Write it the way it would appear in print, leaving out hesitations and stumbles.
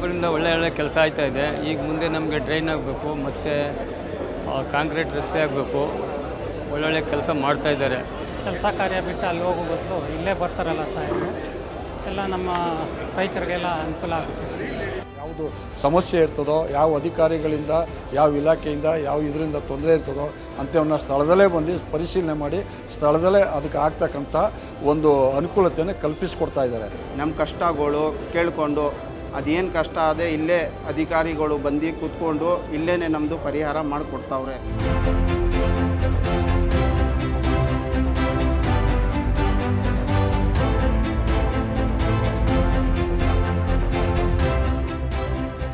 ಸಾಹೇಬರಿಂದ ಒಳ್ಳೆ ಕೆಲಸ ಆಯ್ತಾ ಇದೆ. ಈಗ ಮುಂದೆ ನಮಗೆ ಡ್ರೈನ್ ಆಗಬೇಕು ಮತ್ತು ಕಾಂಕ್ರೀಟ್ ರಸ್ತೆ ಆಗಬೇಕು. ಒಳ್ಳೊಳ್ಳೆ ಕೆಲಸ ಮಾಡ್ತಾಯಿದ್ದಾರೆ. ಕೆಲಸ ಕಾರ್ಯ ಬಿಟ್ಟು ಅಲ್ಲಿ ಹೋಗೋ ಬದಲು ಇಲ್ಲೇ ಬರ್ತಾರಲ್ಲ ಸಾಹೇಬರು, ಎಲ್ಲ ನಮ್ಮ ರೈತರಿಗೆಲ್ಲ ಅನುಕೂಲ ಆಗುತ್ತೆ ಸರ್. ಯಾವುದು ಸಮಸ್ಯೆ ಇರ್ತದೋ, ಯಾವ ಅಧಿಕಾರಿಗಳಿಂದ, ಯಾವ ಇಲಾಖೆಯಿಂದ, ಯಾವ ಇದರಿಂದ ತೊಂದರೆ ಇರ್ತದೋ ಅಂಥವನ್ನ ಸ್ಥಳದಲ್ಲೇ ಬಂದು ಪರಿಶೀಲನೆ ಮಾಡಿ ಸ್ಥಳದಲ್ಲೇ ಅದಕ್ಕೆ ಆಗ್ತಕ್ಕಂಥ ಒಂದು ಅನುಕೂಲತೆಯನ್ನು ಕಲ್ಪಿಸಿಕೊಡ್ತಾ ಇದ್ದಾರೆ. ನಮ್ಮ ಕಷ್ಟಗಳು ಕೇಳಿಕೊಂಡು ಅದೇನು ಕಷ್ಟ ಅದೇ ಇಲ್ಲೇ ಅಧಿಕಾರಿಗಳು ಬಂದು ಕೂತ್ಕೊಂಡು ಇಲ್ಲೇ ನಮ್ಮದು ಪರಿಹಾರ ಮಾಡಿಕೊಡ್ತಾವ್ರೆ.